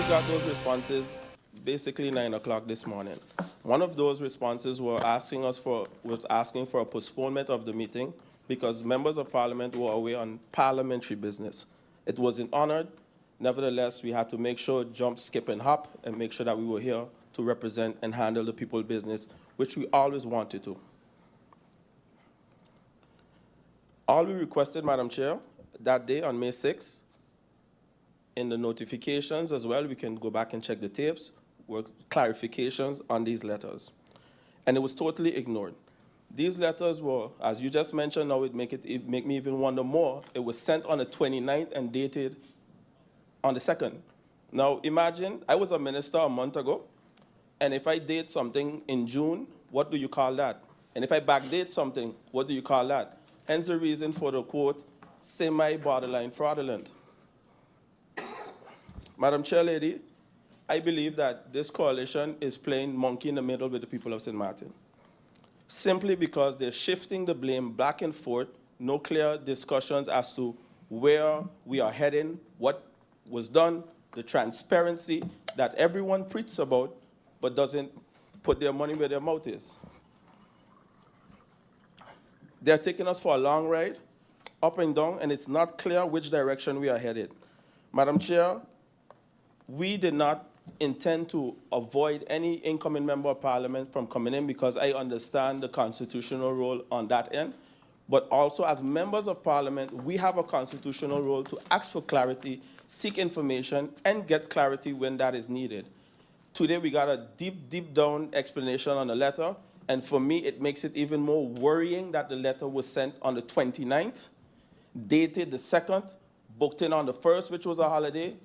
got those responses basically 9 o'clock this morning. One of those responses was asking for a postponement of the meeting because members of parliament were away on parliamentary business. It wasn't honored. Nevertheless, we had to make sure, jump, skip, and hop, and make sure that we were here to represent and handle the people's business, which we always wanted to. All we requested, Madam Chair, that day on May 6th, in the notifications as well, we can go back and check the tapes, were clarifications on these letters. And it was totally ignored. These letters were, as you just mentioned, now it make me even wonder more. It was sent on the 29th and dated on the 2nd. Now imagine, I was a minister a month ago, and if I date something in June, what do you call that? And if I backdate something, what do you call that? Hence the reason for the quote, semi-borderline fraudulent. Madam Chair Lady, I believe that this coalition is playing monkey in the middle with the people of St. Martin, simply because they're shifting the blame back and forth, no clear discussions as to where we are heading, what was done, the transparency that everyone preaches about, but doesn't put their money where their mouth is. They're taking us for a long ride, up and down, and it's not clear which direction we are headed. Madam Chair, we did not intend to avoid any incoming member of parliament from coming in because I understand the constitutional role on that end. But also as members of parliament, we have a constitutional role to ask for clarity, seek information, and get clarity when that is needed. Today we got a deep down explanation on the letter. And for me, it makes it even more worrying that the letter was sent on the 29th, dated the 2nd, booked in on the 1st, which was a holiday.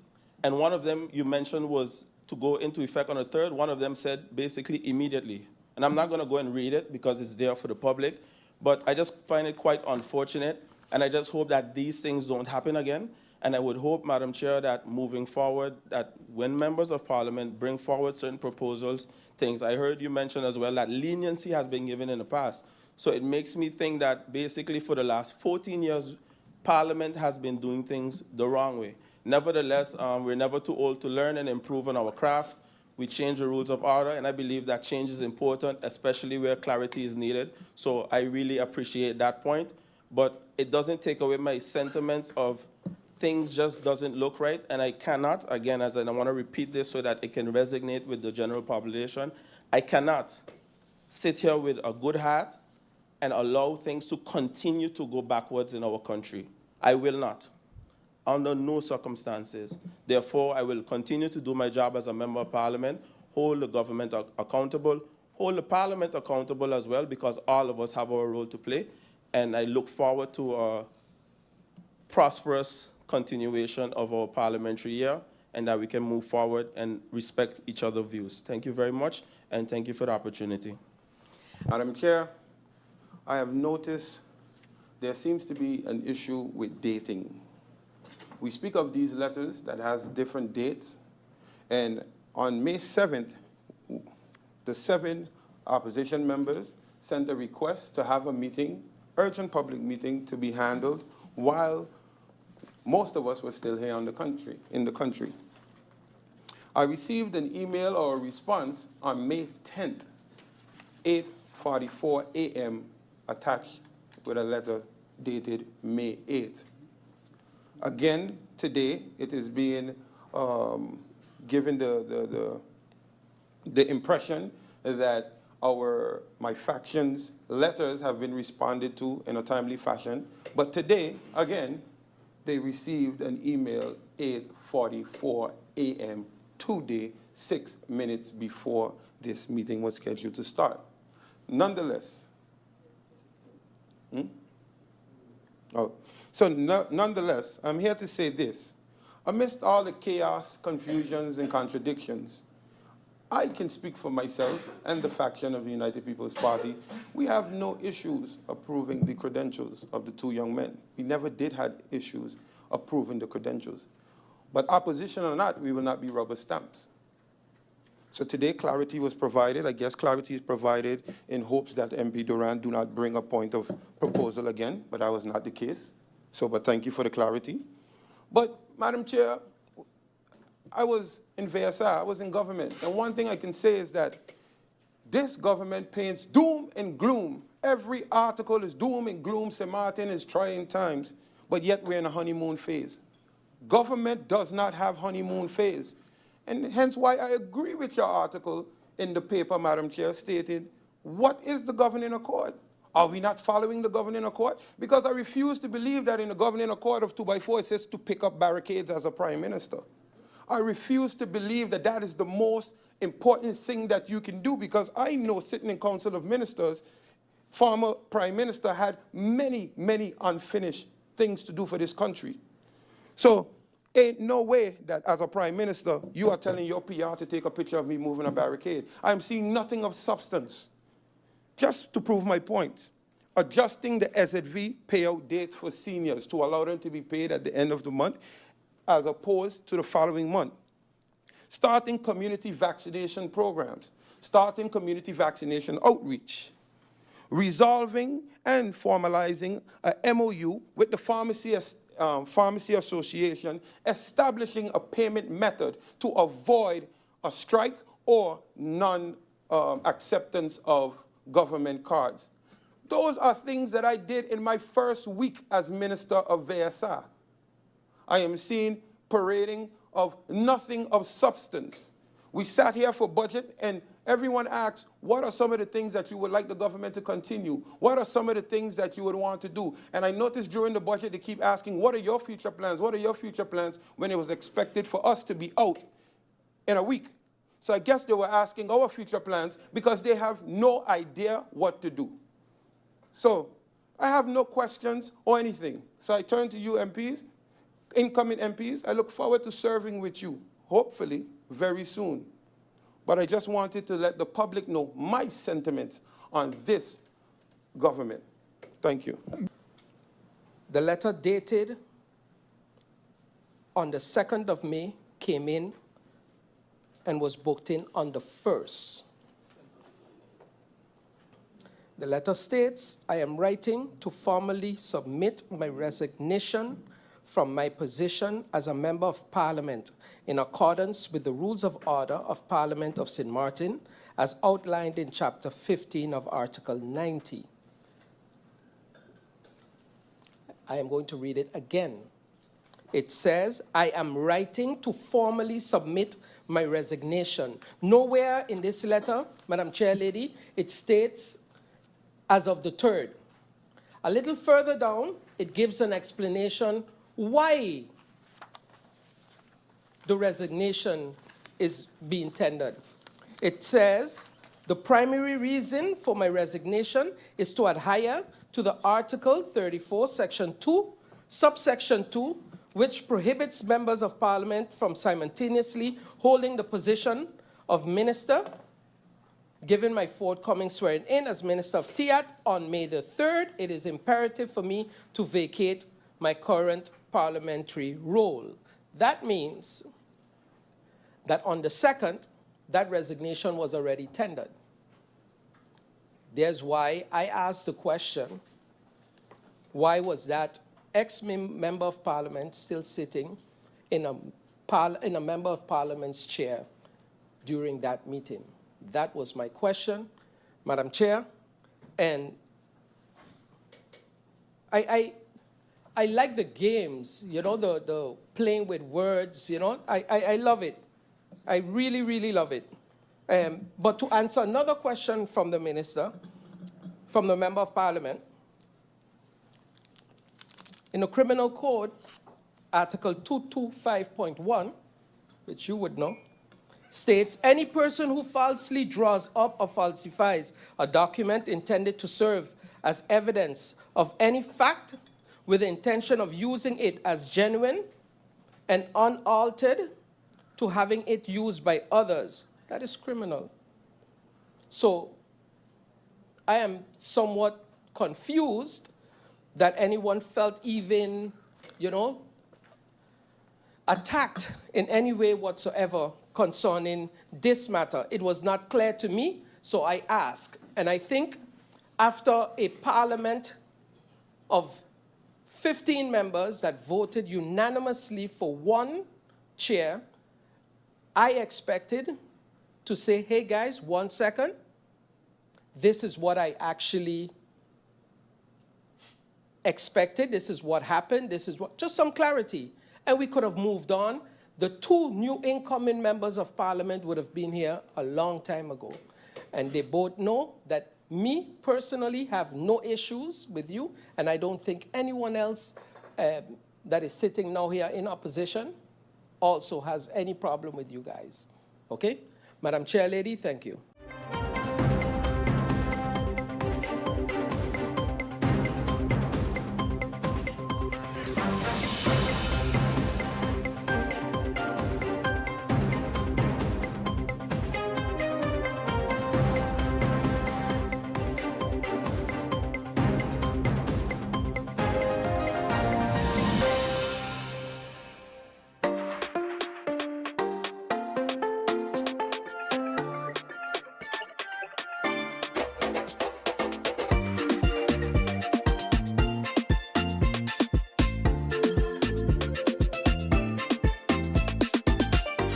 And one of them you mentioned was to go into effect on the 3rd. One of them said basically immediately. And I'm not going to go and read it because it's there for the public. But I just find it quite unfortunate. And I just hope that these things don't happen again. And I would hope, Madam Chair, that moving forward, that when members of parliament bring forward certain proposals, things, I heard you mention as well that leniency has been given in the past. So it makes me think that basically for the last 14 years, parliament has been doing things the wrong way. Nevertheless, we're never too old to learn and improve on our craft. We change the rules of order, and I believe that change is important, especially where clarity is needed. So I really appreciate that point. But it doesn't take away my sentiments of things just doesn't look right, and I cannot, again, as I want to repeat this so that it can resonate with the general population, I cannot sit here with a good heart and allow things to continue to go backwards in our country. I will not, under no circumstances. Therefore, I will continue to do my job as a member of parliament, hold the government accountable, hold the parliament accountable as well, because all of us have our role to play, and I look forward to a prosperous continuation of our parliamentary year, and that we can move forward and respect each other's views. Thank you very much, and thank you for the opportunity. Madam Chair, I have noticed there seems to be an issue with dating. We speak of these letters that has different dates, and on May 7th, the 7 opposition members sent a request to have a meeting, urgent public meeting, to be handled while most of us were still here in the country. I received an email or a response on May 10th, 8:44 a.m., attached with a letter dated May 8th. Again, today, it is being given the impression that my faction's letters have been responded to in a timely fashion. But today, again, they received an email 8:44 a.m. today, 6 minutes before this meeting was scheduled to start. Nonetheless, nonetheless, I'm here to say this. Amidst all the chaos, confusions, and contradictions, I can speak for myself and the faction of the United People's Party. We have no issues approving the credentials of the 2 young men. We never did have issues approving the credentials. But opposition or not, we will not be rubber stamps. So today clarity was provided. I guess clarity is provided in hopes that MP Durant do not bring a point of proposal again, but that was not the case. So, but thank you for the clarity. But, Madam Chair, I was in VSI, I was in government, and one thing I can say is that this government paints doom and gloom. Every article is doom and gloom. St. Martin is trying times, but yet we're in a honeymoon phase. Government does not have honeymoon phase. And hence why I agree with your article in the paper, Madam Chair, stated, what is the governing accord? Are we not following the governing accord? Because I refuse to believe that in the governing accord of 2x4 it says to pick up barricades as a prime minister. I refuse to believe that that is the most important thing that you can do, because I know, sitting in Council of Ministers, former Prime Minister had many, many unfinished things to do for this country. So ain't no way that as a Prime Minister, you are telling your PR to take a picture of me moving a barricade. I'm seeing nothing of substance. Just to prove my point, adjusting the SZV payout dates for seniors to allow them to be paid at the end of the month as opposed to the following month. Starting community vaccination programs, starting community vaccination outreach, resolving and formalizing a MOU with the Pharmacy Association, establishing a payment method to avoid a strike or non-acceptance of government cards. Those are things that I did in my first week as Minister of VSI. I am seeing parading of nothing of substance. We sat here for budget and everyone asks, what are some of the things that you would like the government to continue? What are some of the things that you would want to do? And I noticed during the budget they keep asking, what are your future plans? What are your future plans? When it was expected for us to be out in a week. So I guess they were asking our future plans because they have no idea what to do. So I have no questions or anything. So I turn to you MPs, incoming MPs. I look forward to serving with you, hopefully very soon. But I just wanted to let the public know my sentiments on this government. Thank you. The letter dated on the 2nd of May came in and was booked in on the 1st. The letter states, I am writing to formally submit my resignation from my position as a Member of Parliament in accordance with the Rules of Order of Parliament of St. Martin as outlined in Chapter 15 of Article 90. I am going to read it again. It says, I am writing to formally submit my resignation. Nowhere in this letter, Madam Chair Lady, it states as of the 3rd. A little further down, it gives an explanation why the resignation is being tendered. It says, the primary reason for my resignation is to adhere to the Article 34, Section 2, subsection 2, which prohibits members of Parliament from simultaneously holding the position of Minister. Given my forthcoming swearing in as Minister of TIAT on May the 3rd, it is imperative for me to vacate my current parliamentary role. That means that on the 2nd, that resignation was already tendered. There's why I asked the question, why was that ex-member of Parliament still sitting in a Member of Parliament's chair during that meeting? That was my question, Madam Chair. And I like the games, you know, the playing with words, you know. I love it. I really, really love it. But to answer another question from the Minister, from the Member of Parliament, in the Criminal Code, Article 225.1, which you would know, states, any person who falsely draws up or falsifies a document intended to serve as evidence of any fact with the intention of using it as genuine and unaltered to having it used by others, that is criminal. So I am somewhat confused that anyone felt even, you know, attacked in any way whatsoever concerning this matter. It was not clear to me, so I asked. And I think after a parliament of 15 members that voted unanimously for one chair, I expected to say, hey guys, 1 second, this is what I actually expected, this is what happened, this is what, just some clarity. And we could have moved on. The 2 new incoming members of parliament would have been here a long time ago. And they both know that me personally have no issues with you, and I don't think anyone else that is sitting now here in opposition also has any problem with you guys. Okay? Madam Chair Lady, thank you.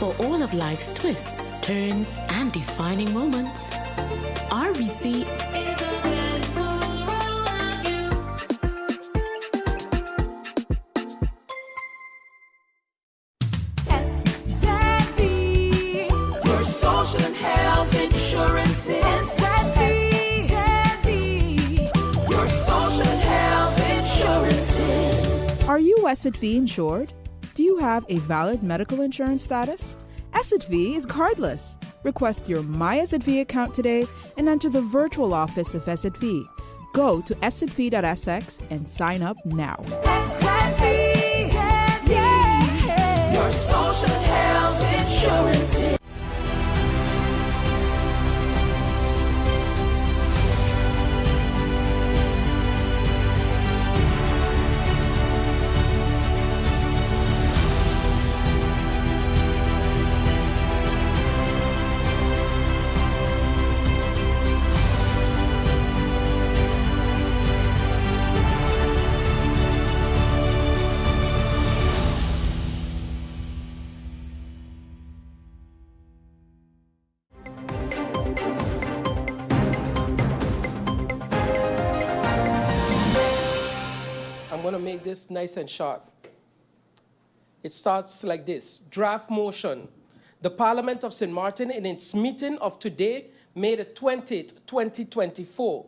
For all of life's twists, turns, and defining moments, RBC is open for all of you. SZV, your social and health insurance. SZV, your social and health insurances. Are you SZV insured? Do you have a valid medical insurance status? SZV is cardless. Request your My SZV account today and enter the virtual office of SZV. Go to szv.sx and sign up now. SZV, yeah, your social health insurance. I'm going to make this nice and short. It starts like this. Draft motion. The Parliament of St. Martin, in its meeting of today, May the 20th, 2024,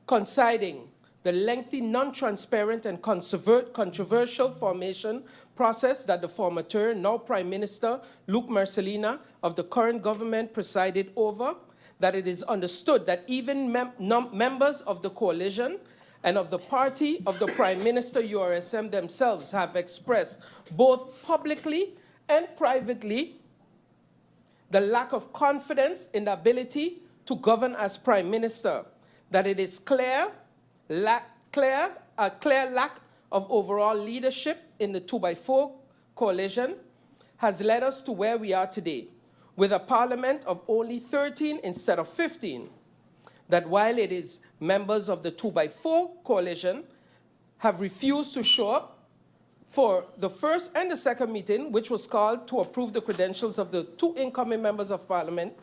coinciding the lengthy, non-transparent, and controversial formation process that the formateur, now Prime Minister Luc Marcelina of the current government presided over, that it is understood that even members of the coalition and of the party of the Prime Minister URSM themselves have expressed both publicly and privately the lack of confidence in the ability to govern as Prime Minister, that it is a clear lack of overall leadership in the 2x4 coalition has led us to where we are today, with a parliament of only 13 instead of 15, that while it is members of the 2x4 coalition have refused to show up for the first and the second meeting, which was called to approve the credentials of the 2 incoming members of parliament,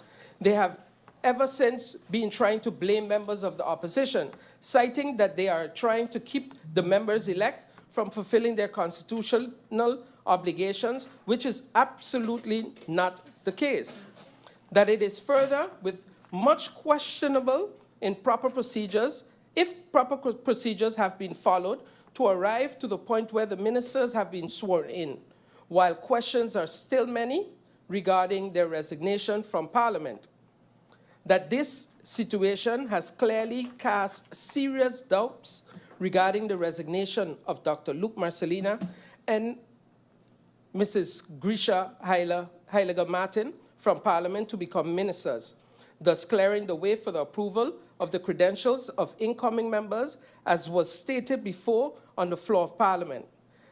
they have ever since been trying to blame members of the opposition, citing that they are trying to keep the members elect from fulfilling their constitutional obligations, which is absolutely not the case. That it is further with much questionable in proper procedures, if proper procedures have been followed to arrive to the point where the ministers have been sworn in, while questions are still many regarding their resignation from Parliament. That this situation has clearly cast serious doubts regarding the resignation of Dr. Luc Marcelina and Mrs. Grisha Heiliger Martin from Parliament to become ministers, thus clearing the way for the approval of the credentials of incoming members, as was stated before on the floor of Parliament.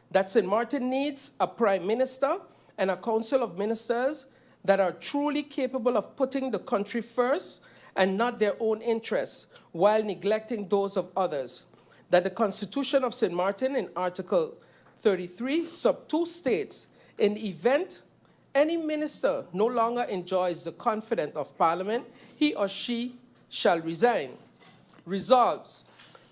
That St. Martin needs a Prime Minister and a Council of Ministers that are truly capable of putting the country first and not their own interests, while neglecting those of others. That the Constitution of St. Martin in Article 33, Sub 2 states, in the event any minister no longer enjoys the confidence of Parliament, he or she shall resign. Resolves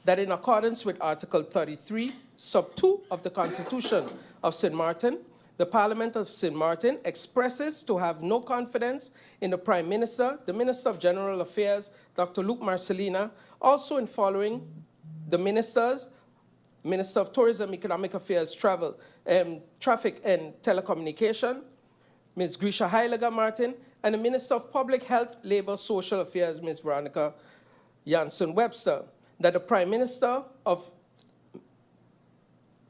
that in accordance with Article 33, Sub 2 of the Constitution of St. Martin, the Parliament of St. Martin expresses to have no confidence in the Prime Minister, the Minister of General Affairs, Dr. Luke Marcelina, also in following the ministers, Minister of Tourism, Economic Affairs, Traffic and Telecommunication, Ms. Grisha Heiliger Martin, and the Minister of Public Health, Labor, Social Affairs, Ms. Veronica Janssen-Webster, that the Prime Minister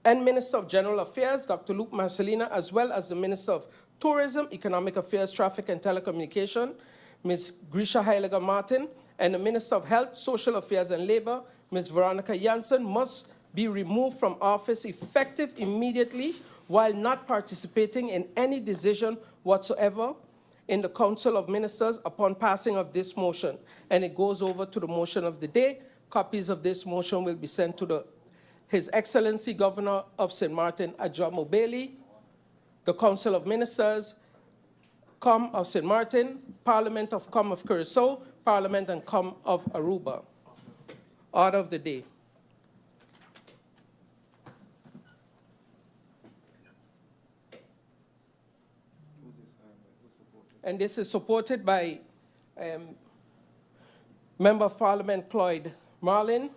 and Minister of General Affairs, Dr. Luke Marcelina, as well as the Minister of Tourism, Economic Affairs, Traffic and Telecommunication, Ms. Grisha Heiliger Martin, and the Minister of Health, Social Affairs and Labor, Ms. Veronica Janssen, must be removed from office effective immediately while not participating in any decision whatsoever in the Council of Ministers upon passing of this motion. And it goes over to the motion of the day. Copies of this motion will be sent to His Excellency Governor of St. Martin, Adjomo Bailey, the Council of Ministers, Com of St. Martin, Parliament of Com of Curacao, Parliament and Com of Aruba. Order of the day. And this is supported by Member of Parliament Cloyd Marlin,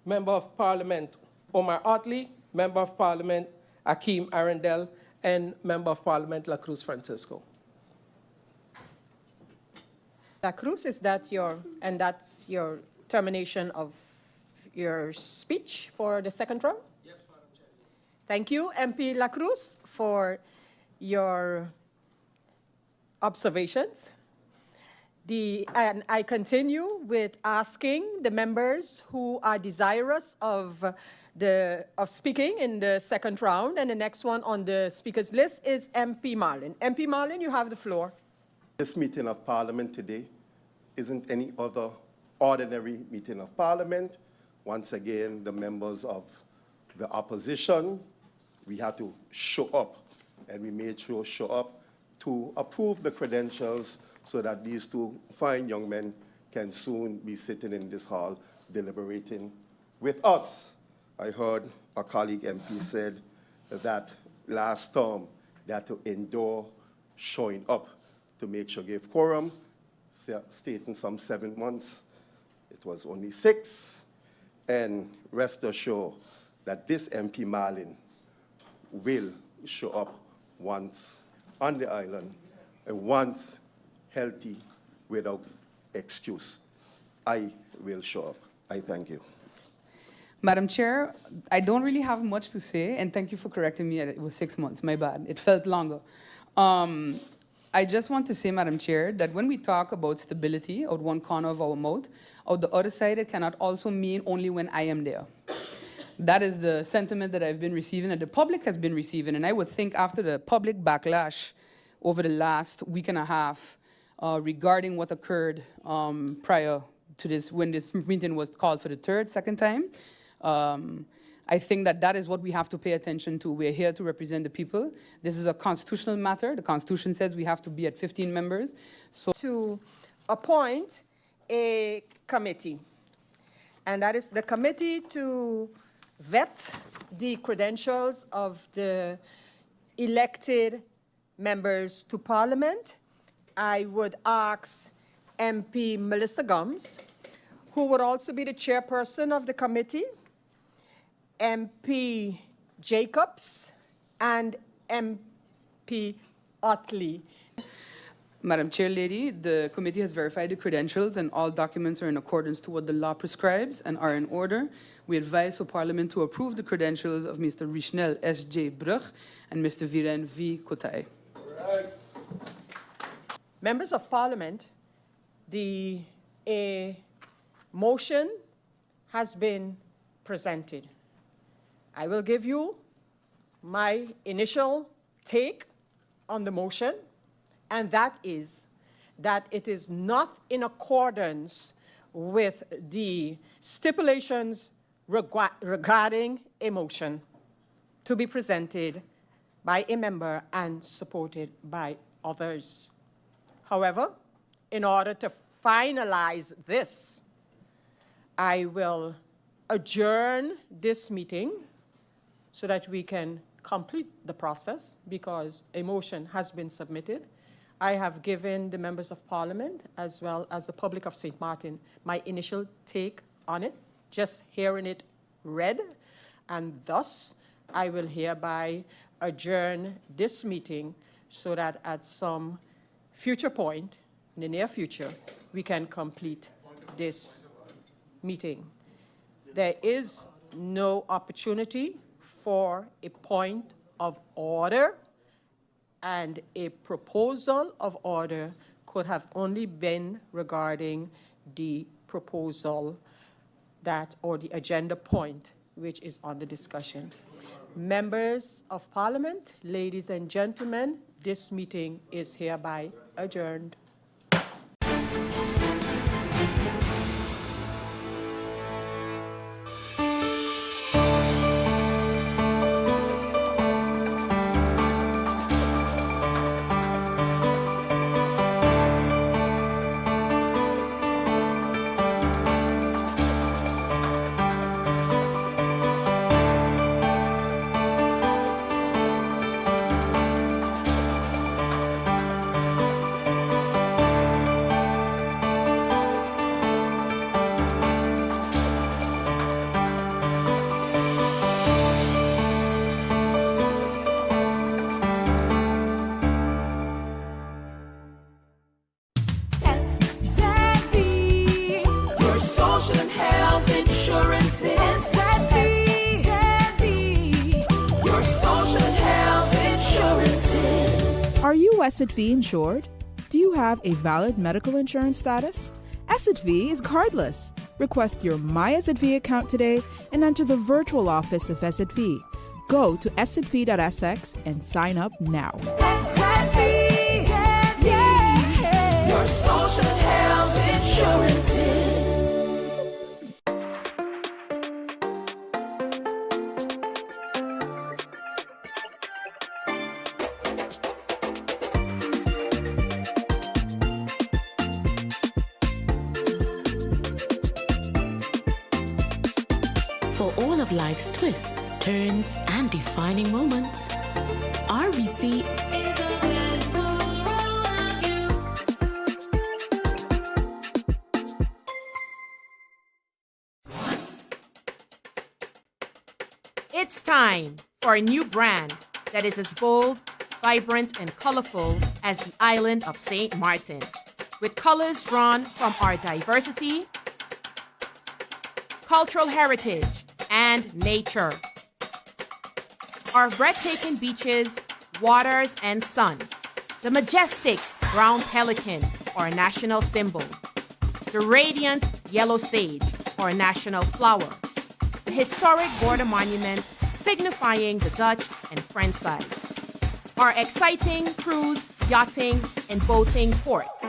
Member of Parliament Omar Otley, Member of Parliament Akeem Arundel, and Member of Parliament La Cruz Francisco. La Cruz, is that that's your termination of your speech for the second round? Yes, Madam Chair. Thank you, MP La Cruz, for your observations. And I continue with asking the members who are desirous of speaking in the second round, and the next one on the speakers list is MP Marlin. MP Marlin, you have the floor. This meeting of Parliament today isn't any other ordinary meeting of Parliament. Once again, the members of the opposition, we had to show up, and we made sure show up to approve the credentials so that these two fine young men can soon be sitting in this hall deliberating with us. I heard a colleague MP said that last term they had to endure showing up to make sure give quorum, stating some 7 months. It was only 6. And rest assured that this MP Marlin will show up once on the island and once healthy without excuse. I will show up. I thank you. Madam Chair, I don't really have much to say, and thank you for correcting me. It was 6 months, my bad. It felt longer. I just want to say, Madam Chair, that when we talk about stability out one corner of our mouth, out the other side, it cannot also mean only when I am there. That is the sentiment that I've been receiving and the public has been receiving. And I would think after the public backlash over the last week and a half regarding what occurred prior to this, when this meeting was called for the second time, I think that that is what we have to pay attention to. We're here to represent the people. This is a constitutional matter. The Constitution says we have to be at 15 members. So to appoint a committee, and that is the committee to vet the credentials of the elected members to Parliament. I would ask MP Melissa Gums, who would also be the chairperson of the committee, MP Jacobs, and MP Otley. Madam Chair Lady, the committee has verified the credentials and all documents are in accordance to what the law prescribes and are in order. We advise for Parliament to approve the credentials of Mr. Richnel S.J. Brug and Mr. Viren V. Kotai. Members of Parliament, a motion has been presented. I will give you my initial take on the motion, and that is that it is not in accordance with the stipulations regarding a motion to be presented by a member and supported by others. However, in order to finalize this, I will adjourn this meeting so that we can complete the process because a motion has been submitted. I have given the members of parliament as well as the public of St. Martin my initial take on it, just hearing it read, and thus I will hereby adjourn this meeting so that at some future point, in the near future, we can complete this meeting. There is no opportunity for a point of order, and a proposal of order could have only been regarding the proposal that, or the agenda point, which is on the discussion. Members of Parliament, ladies and gentlemen, this meeting is hereby adjourned. Your social and health insurance is Your social and health insurance. Are you SXV insured? Do you have a valid medical insurance status? SXV is cardless. Request your My SXV account today and enter the virtual office of SXV. Go to sxv.sx and sign up now. Your social and health insurance. For all of life's twists, turns, and defining moments, RBC is open for all of you. It's time for a new brand that is as bold, vibrant, and colorful as the island of St. Martin, with colors drawn from our diversity, cultural heritage, and nature. Our breathtaking beaches, waters, and sun, the majestic brown pelican, our national symbol, the radiant yellow sage, our national flower, the historic border monument signifying the Dutch and French sides, our exciting cruise, yachting, and boating ports,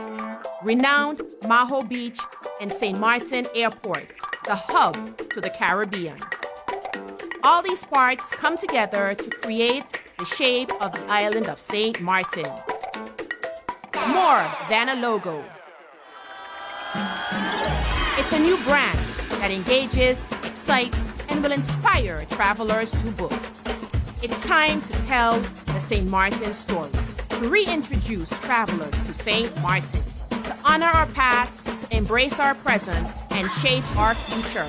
renowned Maho Beach and St. Martin Airport, the hub to the Caribbean. All these parts come together to create the shape of the island of St. Martin. More than a logo. It's a new brand that engages, excites, and will inspire travelers to book. It's time to tell the St. Martin story, to reintroduce travelers to St. Martin, to honor our past, to embrace our present, and shape our future.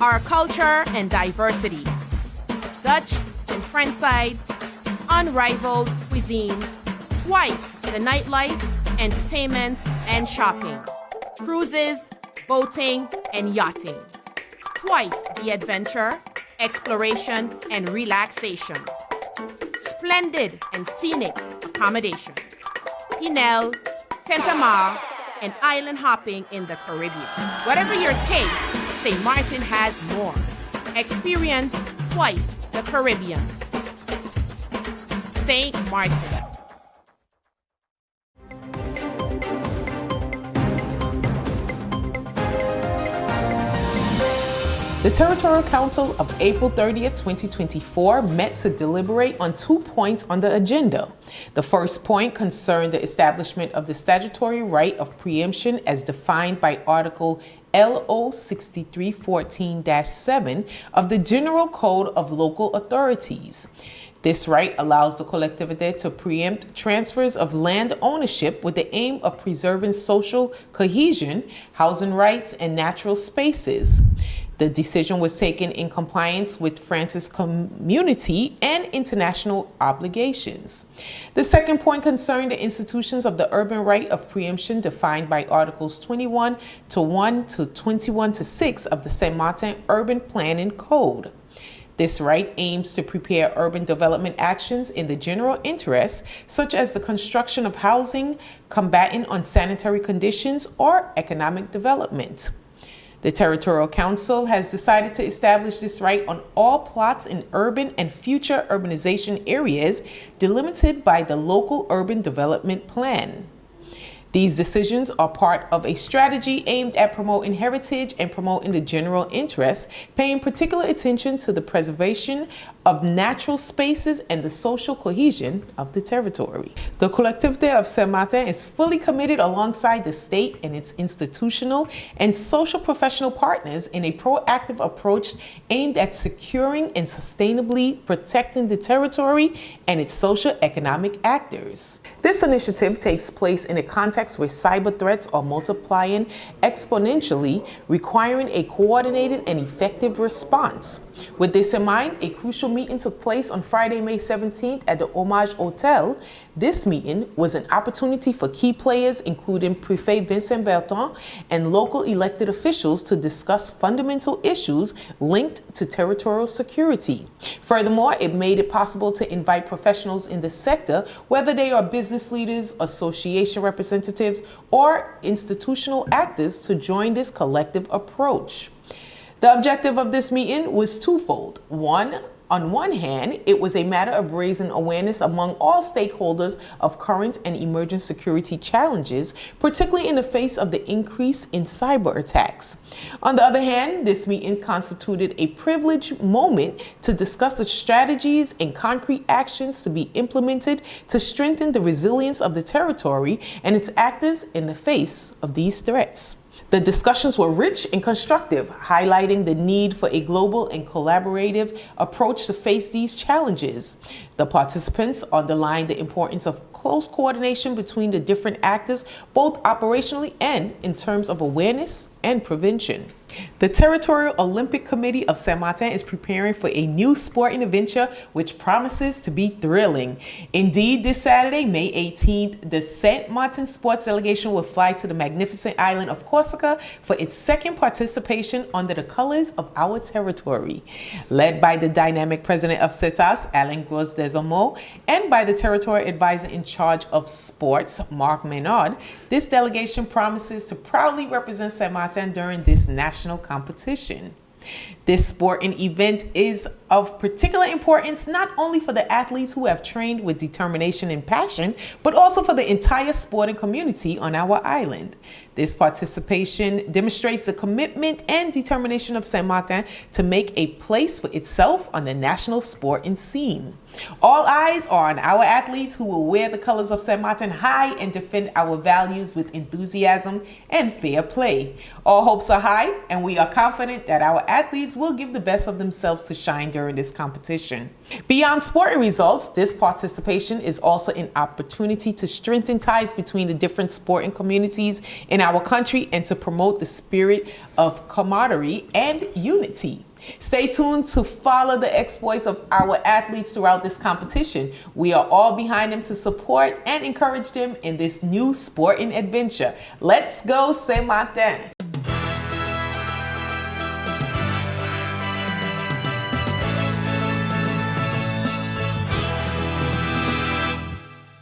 Our culture and diversity, Dutch and French sides, unrivaled cuisine, twice the nightlife, entertainment, and shopping, cruises, boating, and yachting, twice the adventure, exploration, and relaxation, splendid and scenic accommodations, Pinel, Tentamar, and island hopping in the Caribbean. Whatever your taste, St. Martin has more. Experience twice the Caribbean. St. Martin. The Territorial Council of April 30th, 2024 met to deliberate on 2 points on the agenda. The first point concerned the establishment of the statutory right of preemption as defined by Article LO 6314-7 of the General Code of Local Authorities. This right allows the collectivité to preempt transfers of land ownership with the aim of preserving social cohesion, housing rights, and natural spaces. The decision was taken in compliance with France's community and international obligations. The second point concerned the institutions of the urban right of preemption defined by Articles 21-1 to 21-6 of the Saint Martin Urban Planning Code. This right aims to prepare urban development actions in the general interest, such as the construction of housing, combating unsanitary conditions, or economic development. The Territorial Council has decided to establish this right on all plots in urban and future urbanization areas delimited by the local urban development plan. These decisions are part of a strategy aimed at promoting heritage and promoting the general interest, paying particular attention to the preservation of natural spaces and the social cohesion of the territory. The Collectivité of Saint Martin is fully committed alongside the state and its institutional and social professional partners in a proactive approach aimed at securing and sustainably protecting the territory and its socio-economic actors. This initiative takes place in a context where cyber threats are multiplying exponentially, requiring a coordinated and effective response. With this in mind, a crucial meeting took place on Friday, May 17th at the Homage Hotel. This meeting was an opportunity for key players, including Prefet Vincent Berton and local elected officials, to discuss fundamental issues linked to territorial security. Furthermore, it made it possible to invite professionals in the sector, whether they are business leaders, association representatives, or institutional actors, to join this collective approach. The objective of this meeting was twofold. On one hand, it was a matter of raising awareness among all stakeholders of current and emerging security challenges, particularly in the face of the increase in cyber attacks. On the other hand, this meeting constituted a privileged moment to discuss the strategies and concrete actions to be implemented to strengthen the resilience of the territory and its actors in the face of these threats. The discussions were rich and constructive, highlighting the need for a global and collaborative approach to face these challenges. The participants underlined the importance of close coordination between the different actors, both operationally and in terms of awareness and prevention. The Territorial Olympic Committee of Saint Martin is preparing for a new sporting adventure which promises to be thrilling. Indeed, this Saturday, May 18th, the Saint Martin sports delegation will fly to the magnificent island of Corsica for its second participation under the colors of our territory. Led by the dynamic president of CETAS, Alain Gros-Desormeaux, and by the territorial advisor in charge of sports, Marc Menard, this delegation promises to proudly represent Saint Martin during this national competition. This sporting event is of particular importance not only for the athletes who have trained with determination and passion, but also for the entire sporting community on our island. This participation demonstrates the commitment and determination of Saint Martin to make a place for itself on the national sporting scene. All eyes are on our athletes who will wear the colors of Saint Martin high and defend our values with enthusiasm and fair play. All hopes are high, and we are confident that our athletes will give the best of themselves to shine during this competition. Beyond sporting results, this participation is also an opportunity to strengthen ties between the different sporting communities in our country and to promote the spirit of camaraderie and unity. Stay tuned to follow the exploits of our athletes throughout this competition. We are all behind them to support and encourage them in this new sporting adventure. Let's go, Saint Martin!